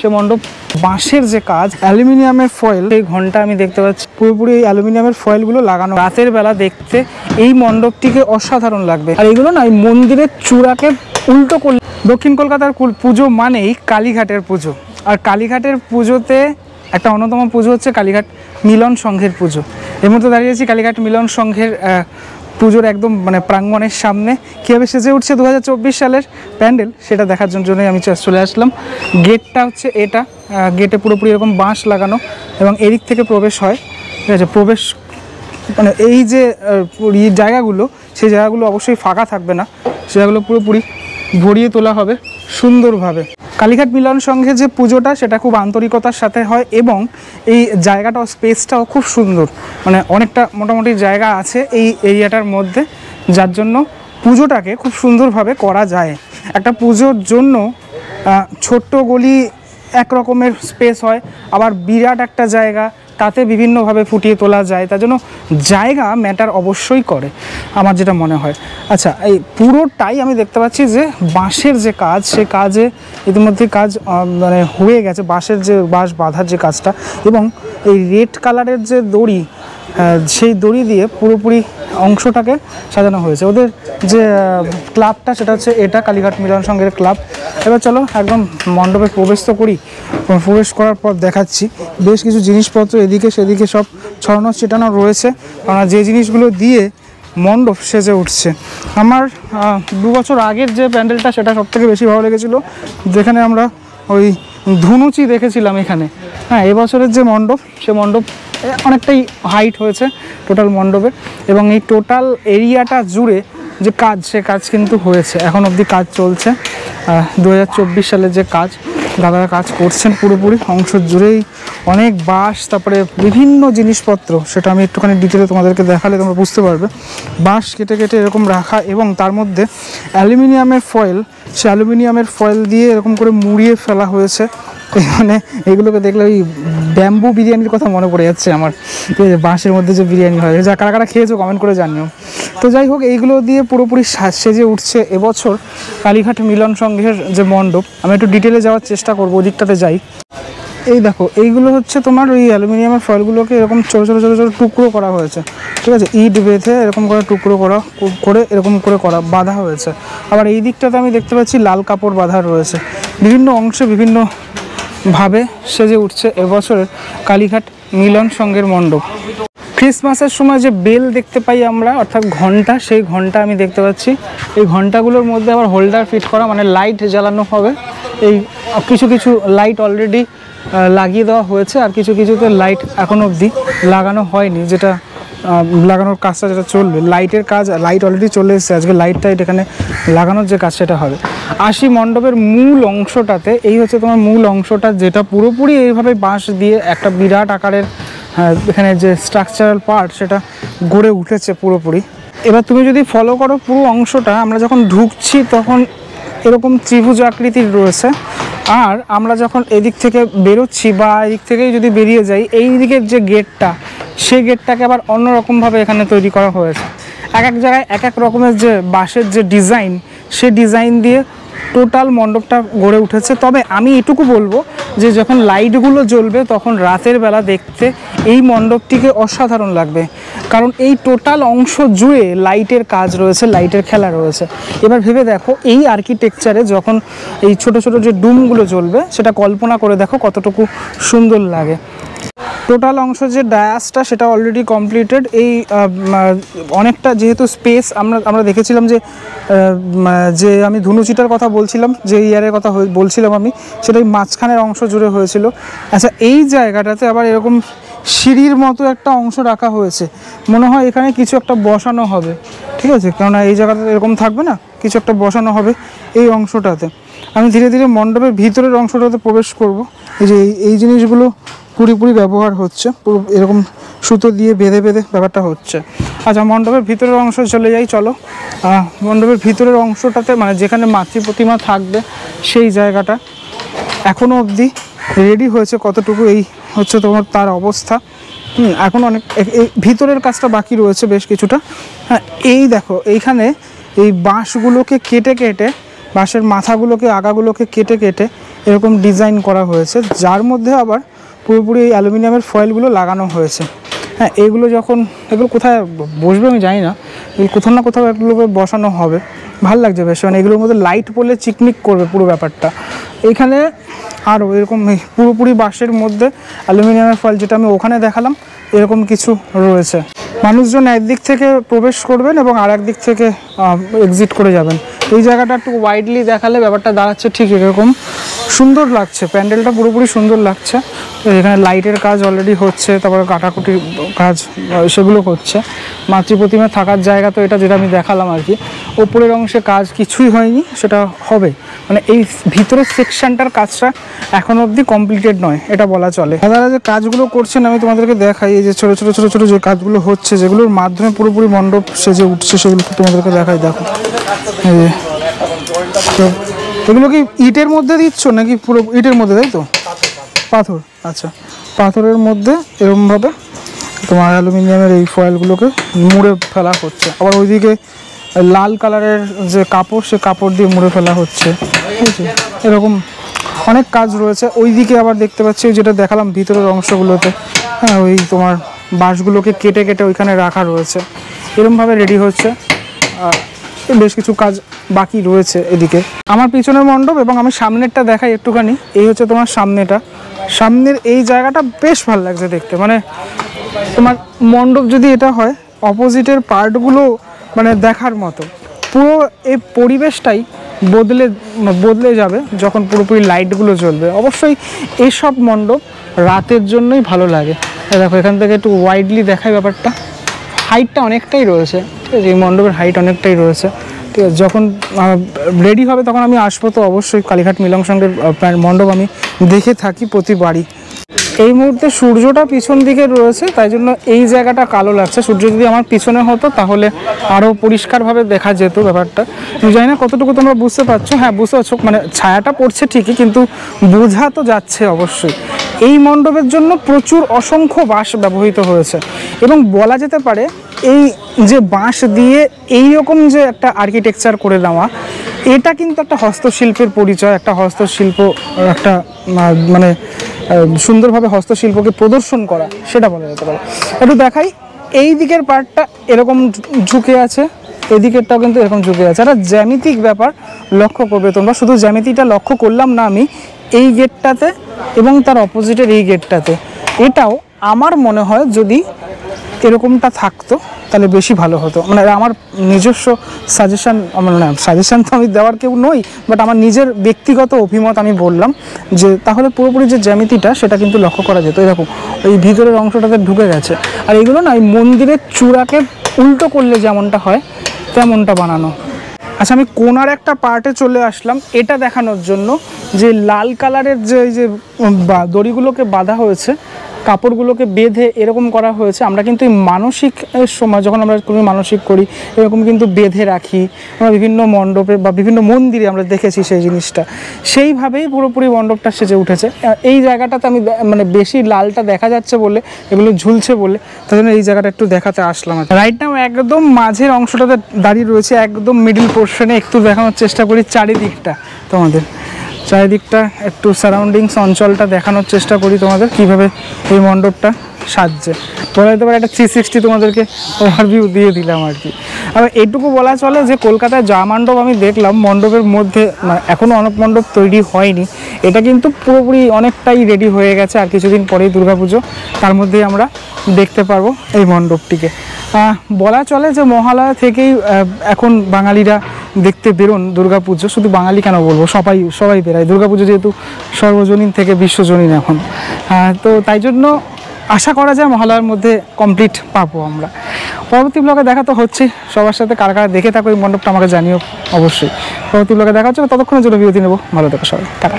সে মণ্ডপ। বাঁশের যে কাজ, অ্যালুমিনিয়ামের ফয়েল, এই ঘন্টা আমি দেখতে পাচ্ছি পুরোপুরি এই অ্যালুমিনিয়ামের ফয়েলগুলো লাগানো। রাতের বেলা দেখতে এই মণ্ডপটিকে অসাধারণ লাগবে। আর এইগুলো না এই মন্দিরের চূড়াকে উল্টো করলে, দক্ষিণ কলকাতার পুজো মানেই কালীঘাটের পুজো। আর কালীঘাটের পুজোতে একটা অন্যতম পুজো হচ্ছে কালীঘাট মিলন সংঘের পুজো। এর মধ্যে দাঁড়িয়েছি কালীঘাট মিলন সংঘের পুজোর একদম মানে প্রাঙ্গণের সামনে। কীভাবে সেজে উঠছে 2024 সালের প্যান্ডেল, সেটা দেখার জন্যই আমি চলে আসলাম। গেটটা হচ্ছে এটা, গেটে পুরোপুরি এরকম বাঁশ লাগানো এবং এদিক থেকে প্রবেশ হয়। ঠিক আছে, প্রবেশ মানে এই যে জায়গাগুলো, সেই জায়গাগুলো অবশ্যই ফাঁকা থাকবে না, সে জায়গাগুলো পুরোপুরি ভরিয়ে তোলা হবে সুন্দরভাবে। কালীঘাট মিলন সংঘের যে পুজোটা সেটা খুব আন্তরিকতার সাথে হয় এবং এই জায়গাটাও, স্পেসটাও খুব সুন্দর। মানে অনেকটা মোটামুটি জায়গা আছে এই এরিয়াটার মধ্যে, যার জন্য পুজোটাকে খুব সুন্দরভাবে করা যায়। একটা পুজোর জন্য ছোট্ট গলি এক রকমের স্পেস হয়, আবার বিরাট একটা জায়গা তাতে বিভিন্নভাবে ফুটিয়ে তোলা যায়। তার জন্য জায়গা ম্যাটার অবশ্যই করে আমার যেটা মনে হয়। আচ্ছা, এই পুরোটাই আমি দেখতে পাচ্ছি যে বাঁশের যে কাজ, সে কাজে ইতিমধ্যে কাজ মানে হয়ে গেছে। বাঁশের যে বাঁশ বাঁধার যে কাজটা এবং এই রেড কালারের যে দড়ি, সেই দড়ি দিয়ে পুরোপুরি অংশটাকে সাজানো হয়েছে। ওদের যে ক্লাবটা সেটা হচ্ছে এটা কালীঘাট মিলন সংঘের ক্লাব। এবার চলো একদম মণ্ডপে প্রবেশ তো করি। প্রবেশ করার পর দেখাচ্ছি বেশ কিছু জিনিসপত্র এদিকে সেদিকে সব ছড়ানো ছিটানো রয়েছে, কারণ যে জিনিসগুলো দিয়ে মণ্ডপ সেজে উঠছে। আমার 2 বছর আগের যে প্যান্ডেলটা সেটা সবথেকে বেশি ভালো লেগেছিলো, যেখানে আমরা ওই ধুনুচি দেখেছিলাম এখানে। হ্যাঁ, এবছরের যে মণ্ডপ, সে মণ্ডপ অনেকটাই হাইট হয়েছে টোটাল মণ্ডপের এবং এই টোটাল এরিয়াটা জুড়ে যে কাজ, সে কাজ কিন্তু হয়েছে, এখন অবধি কাজ চলছে। 2024 সালের যে কাজ, দাদারা কাজ করছেন পুরোপুরি অংশ জুড়েই। অনেক বাঁশ, তারপরে বিভিন্ন জিনিসপত্র, সেটা আমি একটুখানি ডিটেলে তোমাদেরকে দেখালে তোমরা বুঝতে পারবে। বাঁশ কেটে কেটে এরকম রাখা এবং তার মধ্যে অ্যালুমিনিয়ামের ফয়েল, সে অ্যালুমিনিয়ামের ফয়েল দিয়ে এরকম করে মুড়িয়ে ফেলা হয়েছে। মানে এগুলোকে দেখলে ওই ব্যাম্বু বিরিয়ানির কথা মনে পড়ে যাচ্ছে আমার, বাঁশের মধ্যে যে বিরিয়ানি হয়, যা কারা কারা খেয়েছো কমেন্ট করে জানিও। তো যাই হোক, এইগুলো দিয়ে পুরোপুরি সেজে উঠছে এবছর কালীঘাট মিলন সংঘের যে মণ্ডপ। আমি একটু ডিটেলে যাওয়ার চেষ্টা করবো, ওদিকটাতে যাই। এই দেখো, এইগুলো হচ্ছে তোমার ওই অ্যালুমিনিয়ামের ফয়েলগুলোকে এরকম ছোটো ছোটো ছোটো ছোটো টুকরো করা হয়েছে। ঠিক আছে, ইট বেঁধে এরকম করে টুকরো করে এরকম করে বাঁধা হয়েছে। আবার এই দিকটাতে আমি দেখতে পাচ্ছি লাল কাপড় বাঁধা রয়েছে। বিভিন্ন অংশে বিভিন্নভাবে সেজে উঠছে এবছরের কালীঘাট মিলন সংঘের মণ্ডপ। ক্রিসমাসের সময় যে বেল দেখতে পাই আমরা, অর্থাৎ ঘন্টা, সেই ঘন্টা আমি দেখতে পাচ্ছি। এই ঘন্টাগুলোর মধ্যে আবার হোল্ডার ফিট করা, মানে লাইট জ্বালানো হবে। এই কিছু কিছু লাইট অলরেডি লাগিয়ে দেওয়া হয়েছে, আর কিছু কিছুতে লাইট এখনো অবধি লাগানো হয়নি, যেটা লাগানোর কাজটা যেটা চলবে। লাইটের কাজ, লাইট অলরেডি চলে এসেছে, আজকে লাইটটা এখানে লাগানোর যে কাজ সেটা হবে। আসি মণ্ডপের মূল অংশটাতে। এই হচ্ছে তোমার মূল অংশটা, যেটা পুরোপুরি এইভাবে বাঁশ দিয়ে একটা বিরাট আকারের এখানে যে স্ট্রাকচারাল পার্ট, সেটা গড়ে উঠেছে পুরোপুরি। এবার তুমি যদি ফলো করো পুরো অংশটা, আমরা যখন ঢুকছি তখন এরকম ত্রিভুজ আকৃতির রয়েছে, আর আমরা যখন এদিক থেকে বেরোচ্ছি বা এদিক থেকেই যদি বেরিয়ে যাই, এই দিকের যে গেটটা, সেই গেটটাকে আবার অন্যরকমভাবে এখানে তৈরি করা হয়েছে। এক এক জায়গায় এক এক রকমের যে বাঁশের যে ডিজাইন, সে ডিজাইন দিয়ে টোটাল মণ্ডপটা গড়ে উঠেছে। তবে আমি এটুকু বলবো যে যখন লাইটগুলো জ্বলবে তখন রাতের বেলা দেখতে এই মণ্ডপটিকে অসাধারণ লাগবে, কারণ এই টোটাল অংশ জুড়ে লাইটের কাজ রয়েছে, লাইটের খেলা রয়েছে। এবার ভেবে দেখো, এই আর্কিটেকচারে যখন এই ছোট ছোট যে ডুমগুলো জ্বলবে, সেটা কল্পনা করে দেখো কতটুকু সুন্দর লাগে। টোটাল অংশ যে ডায়াসটা, সেটা অলরেডি কমপ্লিটেড। এই অনেকটা যেহেতু স্পেস, আমরা দেখেছিলাম যে আমি ধুনুচিটার কথা বলছিলাম, যে ইয়ারের কথা বলছিলাম আমি, সেটাই মাঝখানের অংশ জুড়ে হয়েছিল। আচ্ছা, এই জায়গাটাতে আবার এরকম সিঁড়ির মতো একটা অংশ রাখা হয়েছে, মনে হয় এখানে কিছু একটা বসানো হবে। ঠিক আছে, কেননা এই জায়গাটাতে এরকম থাকবে না, কিছু একটা বসানো হবে এই অংশটাতে। আমি ধীরে ধীরে মণ্ডপের ভিতরের অংশটাতে প্রবেশ করব। এই যে এই জিনিসগুলো পুরোপুরি ব্যবহার হচ্ছে, পুরো এরকম সুতো দিয়ে বেঁধে বেঁধে ব্যাপারটা হচ্ছে। আচ্ছা, মণ্ডপের ভিতরের অংশ চলে যাই চলো। মণ্ডপের ভিতরের অংশটাতে, মানে যেখানে মাতৃ প্রতিমা থাকবে, সেই জায়গাটা এখনও অবধি রেডি হয়েছে কতটুকু, এই হচ্ছে তোমার তার অবস্থা। এখন অনেক ভিতরের কাজটা বাকি রয়েছে বেশ কিছুটা। হ্যাঁ, এই দেখো, এইখানে এই বাঁশগুলোকে কেটে কেটে, বাঁশের মাথাগুলোকে, আগাগুলোকে কেটে কেটে এরকম ডিজাইন করা হয়েছে, যার মধ্যে আবার পুরোপুরি এই অ্যালুমিনিয়ামের ফয়েলগুলো লাগানো হয়েছে। হ্যাঁ, এগুলো কোথায় বসবে আমি জানি না, কোথাও না কোথাও এগুলোকে বসানো হবে। ভাল লাগছে বেশ, মানে এগুলোর মধ্যে লাইট পড়লে চিকমিক করবে পুরো ব্যাপারটা। এখানে আরও এরকম পুরোপুরি বাঁশের মধ্যে অ্যালুমিনিয়ামের ফয়েল, যেটা আমি ওখানে দেখালাম, এরকম কিছু রয়েছে। মানুষজন একদিক থেকে প্রবেশ করবেন এবং আর একদিক থেকে এক্সিট করে যাবেন। এই জায়গাটা একটু ওয়াইডলি দেখালে ব্যাপারটা দাঁড়াচ্ছে ঠিক এরকম, সুন্দর লাগছে, প্যান্ডেলটা পুরোপুরি সুন্দর লাগছে। এখানে লাইটের কাজ অলরেডি হচ্ছে, তারপরে কাটাকুটির কাজ সেগুলো হচ্ছে। মাতৃ প্রতিমা থাকার জায়গা তো এটা, যেটা আমি দেখালাম আর কি। ওপরের অংশে কাজ কিছুই হয়নি, সেটা হবে, মানে এই ভিতরের সেকশনটার কাজটা এখনো অবধি কমপ্লিটেড নয়, এটা বলা চলে। দাদারা যে কাজগুলো করছেন আমি তোমাদেরকে দেখাই, এই যে ছোটো ছোটো ছোটো ছোটো যে কাজগুলো হচ্ছে, যেগুলোর মাধ্যমে পুরোপুরি মণ্ডপ সেজে উঠছে, সেগুলো তোমাদেরকে দেখাই। দেখো এই যে, তো এগুলো কি ইটের মধ্যে দিচ্ছ নাকি পুরো ইটের মধ্যে, তাই তো? পাথর, আচ্ছা, পাথরের মধ্যে এরকমভাবে তোমার অ্যালুমিনিয়ামের এই ফয়েলগুলোকে মুড়ে ফেলা হচ্ছে। আবার ওইদিকে লাল কালারের যে কাপড়, সে কাপড় দিয়ে মুড়ে ফেলা হচ্ছে, ঠিক আছে? এরকম অনেক কাজ রয়েছে। ওইদিকে আবার দেখতে পাচ্ছি যেটা দেখালাম ভিতরের অংশগুলোতে, হ্যাঁ, ওই তোমার বাঁশগুলোকে কেটে কেটে ওইখানে রাখা রয়েছে, এরকমভাবে রেডি হচ্ছে। বেশ কিছু কাজ বাকি রয়েছে এদিকে। আমার পিছনের মণ্ডপ এবং আমি সামনেরটা দেখাই একটুখানি। এই হচ্ছে তোমার সামনেটা, সামনের এই জায়গাটা বেশ ভালো লাগছে দেখতে। মানে তোমার মণ্ডপ যদি এটা হয়, অপোজিটের পার্টগুলো মানে দেখার মতো। পুরো এই পরিবেশটাই বদলে যাবে যখন পুরোপুরি লাইটগুলো জ্বলবে। অবশ্যই এইসব মণ্ডপ রাতের জন্যই ভালো লাগে। দেখো এখান থেকে একটু ওয়াইডলি দেখায় ব্যাপারটা, হাইটটা অনেকটাই রয়েছে, ঠিক আছে? এই মণ্ডপের হাইট অনেকটাই রয়েছে, ঠিক আছে? যখন রেডি হবে তখন আমি আসবো, তো অবশ্যই কালীঘাট মিলন সংঘের মণ্ডপ আমি দেখে থাকি প্রতিবারই। এই মুহূর্তে সূর্যটা পিছন দিকে রয়েছে, তাই জন্য এই জায়গাটা কালো লাগছে। সূর্য যদি আমার পিছনে হতো তাহলে আরও পরিষ্কারভাবে দেখা যেত ব্যাপারটা। আমি জানি না কতটুকু তোমরা বুঝতে পারছো। হ্যাঁ, বুঝতে পারছো, মানে ছায়াটা পড়ছে ঠিকই, কিন্তু বোঝা তো যাচ্ছে অবশ্যই। এই মণ্ডপের জন্য প্রচুর অসংখ্য বাঁশ ব্যবহৃত হয়েছে, এবং বলা যেতে পারে এই যে বাঁশ দিয়ে এই রকম যে একটা আর্কিটেকচার করে দেওয়া, এটা কিন্তু একটা হস্তশিল্পের পরিচয়, একটা হস্তশিল্প, একটা মানে সুন্দরভাবে হস্তশিল্পকে প্রদর্শন করা, সেটা বলা যেতে পারে। একটু দেখাই, এই দিকের পার্টটা এরকম ঝুঁকে আছে, এদিকেরটাও কিন্তু এরকম ঝুঁকে আছে। একটা জ্যামিতিক ব্যাপার লক্ষ্য করবে তোমরা। শুধু জ্যামিতিটা লক্ষ্য করলাম না আমি, এই গেটটাতে এবং তার অপোজিটের এই গেটটাতে, এটাও আমার মনে হয় যদি এরকমটা থাকতো তাহলে বেশি ভালো হতো। মানে আমার নিজস্ব সাজেশান, সাজেশান তো আমি দেওয়ার কেউ নই, বাট আমার নিজের ব্যক্তিগত অভিমত আমি বললাম যে তাহলে পুরোপুরি যে জ্যামিতিটা সেটা কিন্তু লক্ষ্য করা যেত। এরকম এই ভিতরের অংশটাতে ঢুকে গেছে, আর এইগুলো না এই মন্দিরের চূড়াকে উল্টো করলে যেমনটা হয় তেমনটা বানানো। আচ্ছা, আমি কোনার একটা পার্টে চলে আসলাম এটা দেখানোর জন্য, যে লাল কালারের যে এই যে দড়িগুলোকে বাঁধা হয়েছে, কাপড়গুলোকে বেঁধে এরকম করা হয়েছে। আমরা কিন্তু এই মানসিক সময় যখন আমরা কোনো মানসিক করি, এরকম কিন্তু বেঁধে রাখি আমরা বিভিন্ন মণ্ডপে বা বিভিন্ন মন্দিরে, আমরা দেখেছি সেই জিনিসটা। সেইভাবেই পুরোপুরি মণ্ডপটা সেজে উঠেছে। এই জায়গাটাতে আমি মানে বেশি লালটা দেখা যাচ্ছে বলে, এগুলো ঝুলছে বলে, তাই জন্য এই জায়গাটা একটু দেখাতে আসলাম। রাইট নাও একদম মাঝের অংশটাতে দাঁড়িয়ে রয়েছে, একদম মিডিল পোর্শনে। একটু দেখানোর চেষ্টা করি চারিদিকটা তোমাদের, চারিদিকটা একটু সারাউন্ডিংস অঞ্চলটা দেখানোর চেষ্টা করি তোমাদের, কিভাবে এই মণ্ডপটা সাজছে। বলা যেতে পারে একটা 360 তোমাদেরকে ওভারভিউ দিয়ে দিলাম আর কি। আর এইটুকু বলা চলে যে কলকাতায় যা মণ্ডপ আমি দেখলাম, মণ্ডপের মধ্যে এখনও অনেক মণ্ডপ তৈরি হয়নি, এটা কিন্তু পুরোপুরি অনেকটাই রেডি হয়ে গেছে। আর কিছুদিন পরেই দুর্গাপুজো, তার মধ্যেই আমরা দেখতে পারবো এই মণ্ডপটিকে। বলা চলে যে মহালয়া থেকেই এখন বাঙালিরা দেখতে বেরোন দুর্গাপুজো। শুধু বাঙালি কেন বলবো, সবাই বেরায় দুর্গাপুজো, যেহেতু সর্বজনীন থেকে বিশ্বজনীন এখন। তো তাই জন্য আশা করা যায় মহালয়ার মধ্যে কমপ্লিট পাবো আমরা। পরবর্তী ব্লগে দেখা তো হচ্ছে, সবার সাথে কারা কারা দেখে থাকো এই মণ্ডপটা আমাকে জানিও অবশ্যই। পরবর্তী ব্লগে দেখা হচ্ছে, ততক্ষণের জন্য বিরতি নেবো। ভালো থেকো সবাই, টাটা।